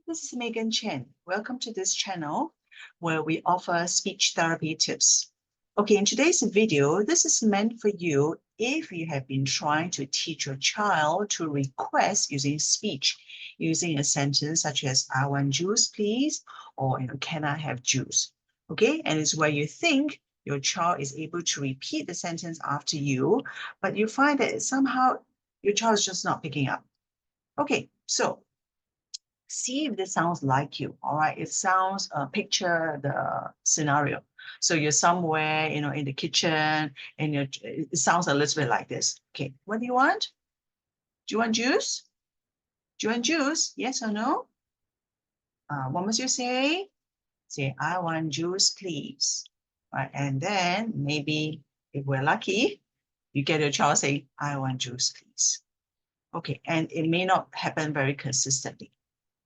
This is Magan Chen. Welcome to this channel where we offer speech therapy tips. Okay, in today's video, this is meant for you if you have been trying to teach your child to request using speech, using a sentence such as, I want juice, please, or, can I have juice? Okay, and it's where you think your child is able to repeat the sentence after you, but you find that somehow your child is just not picking up. Okay, so see if this sounds like you. All right, it sounds, picture the scenario. So you're somewhere, in the kitchen, and it sounds a little bit like this. Okay, what do you want? Do you want juice? Do you want juice? Yes or no? What must you say? Say, I want juice, please. Right, and then maybe if we're lucky, you get your child saying, I want juice, please. Okay, and it may not happen very consistently.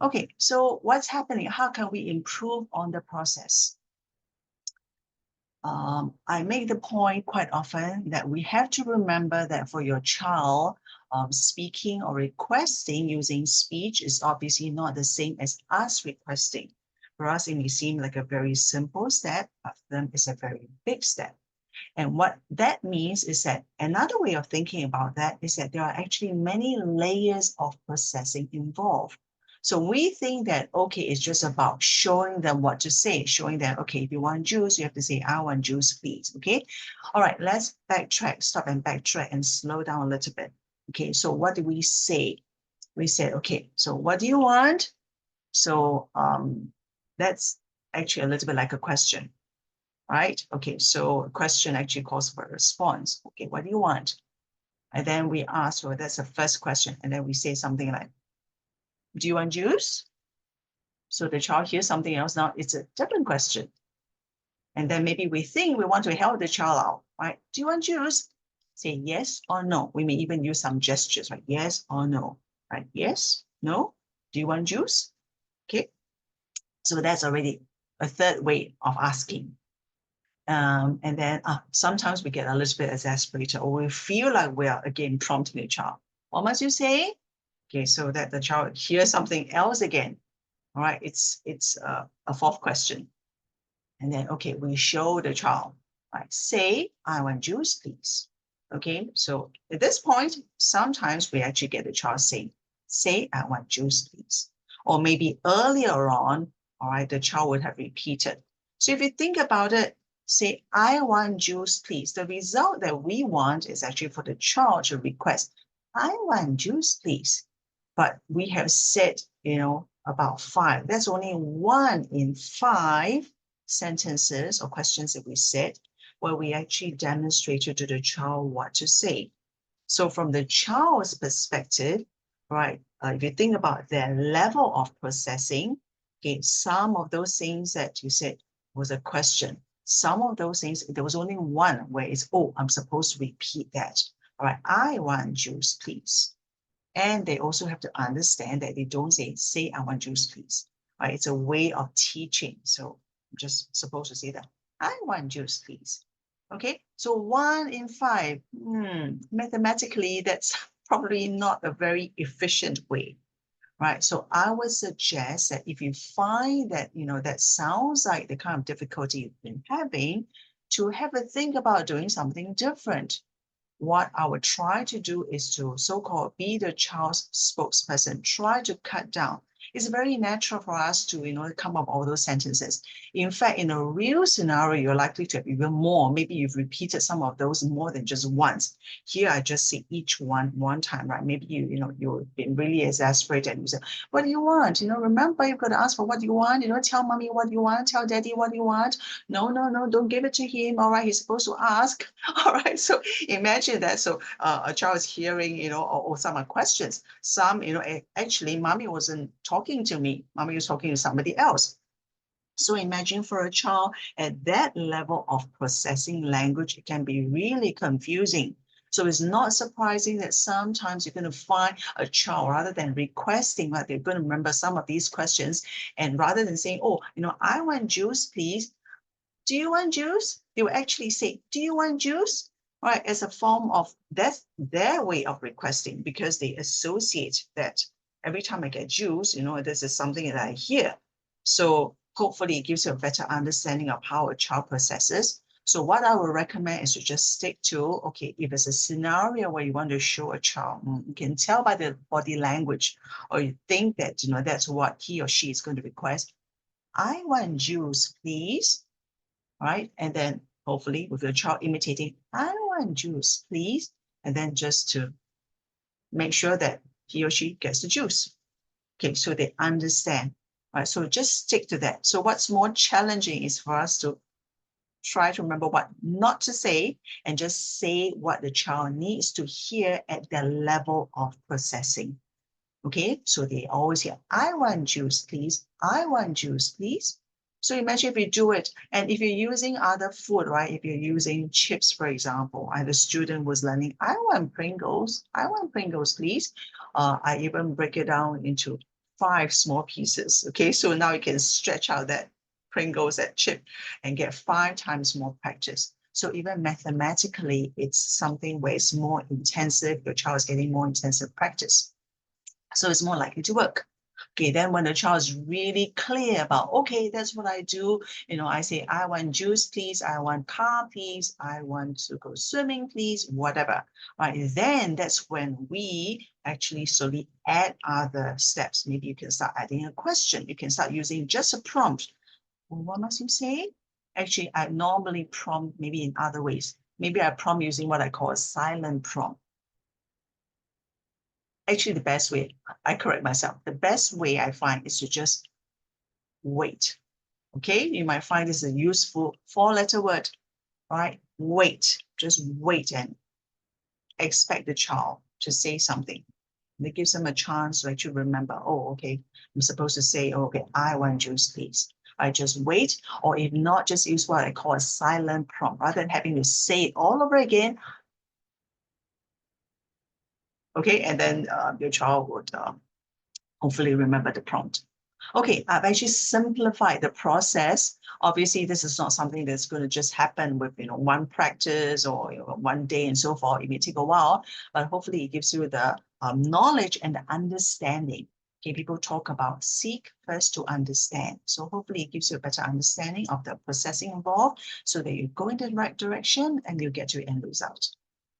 Okay, so what's happening? How can we improve on the process? I make the point quite often that we have to remember that for your child, speaking or requesting using speech is obviously not the same as us requesting. For us, it may seem like a very simple step, but for them it's a very big step. And what that means is that another way of thinking about that is that there are actually many layers of processing involved. So we think that, okay, it's just about showing them what to say, showing them, okay, if you want juice, you have to say, I want juice, please, okay? All right, let's backtrack, stop and backtrack and slow down a little bit. Okay, so what do we say? We said, okay, so what do you want? So that's actually a little bit like a question, right? Okay, so a question actually calls for a response. Okay, what do you want? And then we ask, well, that's the first question. And then we say something like, do you want juice? So the child hears something else. Now it's a different question. And then maybe we think we want to help the child out, right? Do you want juice? Say yes or no. We may even use some gestures, right? Yes or no, right? Yes, no. Do you want juice? Okay. So that's already a third way of asking. And then sometimes we get a little bit exasperated, or we feel like we are again prompting the child. What must you say? Okay, so that the child hears something else again. All right, it's a fourth question. And then, okay, we show the child, right? Say, I want juice, please. Okay, so at this point, sometimes we actually get the child saying, say, I want juice, please. Or maybe earlier on, all right, the child would have repeated. So if you think about it, say, I want juice, please. The result that we want is actually for the child to request, I want juice, please. But we have said, about 5. That's only 1 in 5 sentences or questions that we said where we actually demonstrated to the child what to say. So from the child's perspective, right, if you think about their level of processing, okay, some of those things that you said was a question. Some of those things, there was only one where it's, oh, I'm supposed to repeat that. All right, I want juice, please. And they also have to understand that they don't say, I want juice, please. Right? It's a way of teaching. So I'm just supposed to say that, I want juice, please. Okay, so 1 in 5, mathematically, that's probably not a very efficient way, right? So I would suggest that if you find that, that sounds like the kind of difficulty you've been having, to have a think about doing something different. What I would try to do is to so-called be the child's spokesperson, try to cut down. It's very natural for us to, come up with all those sentences. In fact, in a real scenario, you're likely to have even more. Maybe you've repeated some of those more than just once. Here, I just say each one time, right? Maybe you've been really exasperated and you say, what do you want? Remember, you've got to ask for what you want. Tell mommy what you want, tell daddy what you want. No, don't give it to him. All right, he's supposed to ask. All right, so imagine that. So a child is hearing, or some are questions. Some, actually, mommy wasn't talking to me. Mommy was talking to somebody else. So imagine for a child at that level of processing language, it can be really confusing. So it's not surprising that sometimes you're going to find a child, rather than requesting, like they're going to remember some of these questions, and rather than saying, oh, I want juice, please. Do you want juice? They will actually say, do you want juice? Right, as a form of, that's their way of requesting, because they associate that every time I get juice, this is something that I hear. So hopefully it gives you a better understanding of how a child processes. So what I would recommend is to just stick to, okay, if it's a scenario where you want to show a child, you can tell by the body language, or you think that, that's what he or she is going to request. I want juice, please. Right? And then hopefully with your child imitating, I want juice, please. And then just to make sure that he or she gets the juice. Okay, so they understand. Right? So just stick to that. So what's more challenging is for us to try to remember what not to say and just say what the child needs to hear at their level of processing. Okay, so they always hear, I want juice, please. I want juice, please. So imagine if you do it, and if you're using other food, right? If you're using chips, for example, I had a student was learning, I want Pringles. I want Pringles, please. I even break it down into 5 small pieces. Okay, so now you can stretch out that Pringles, that chip, and get 5 times more practice. So even mathematically, it's something where it's more intensive. Your child is getting more intensive practice. So it's more likely to work. Okay, then when the child is really clear about, okay, that's what I do, I say, I want juice, please, I want car, please, I want to go swimming, please, whatever, right? Then that's when we actually slowly add other steps. Maybe you can start adding a question. You can start using just a prompt. Well, what must you say? Actually, I normally prompt maybe in other ways. Maybe I prompt using what I call a silent prompt. Actually, the best way, I correct myself, the best way I find is to just wait. Okay, you might find this a useful 4-letter word, right? Wait, just wait and expect the child to say something. And it gives them a chance to actually remember, oh, okay, I'm supposed to say, oh, okay, I want juice, please. I just wait, or if not, just use what I call a silent prompt, rather than having to say it all over again. Okay, and then your child would hopefully remember the prompt. Okay, I've actually simplified the process. Obviously, this is not something that's going to just happen with one practice or one day and so forth. It may take a while, but hopefully it gives you the knowledge and the understanding. Okay, people talk about seek first to understand. So hopefully it gives you a better understanding of the processing involved so that you go in the right direction and you get your end result.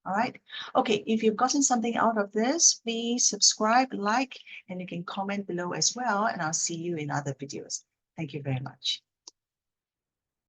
All right. Okay, if you've gotten something out of this, please subscribe, like, and you can comment below as well, and I'll see you in other videos. Thank you very much.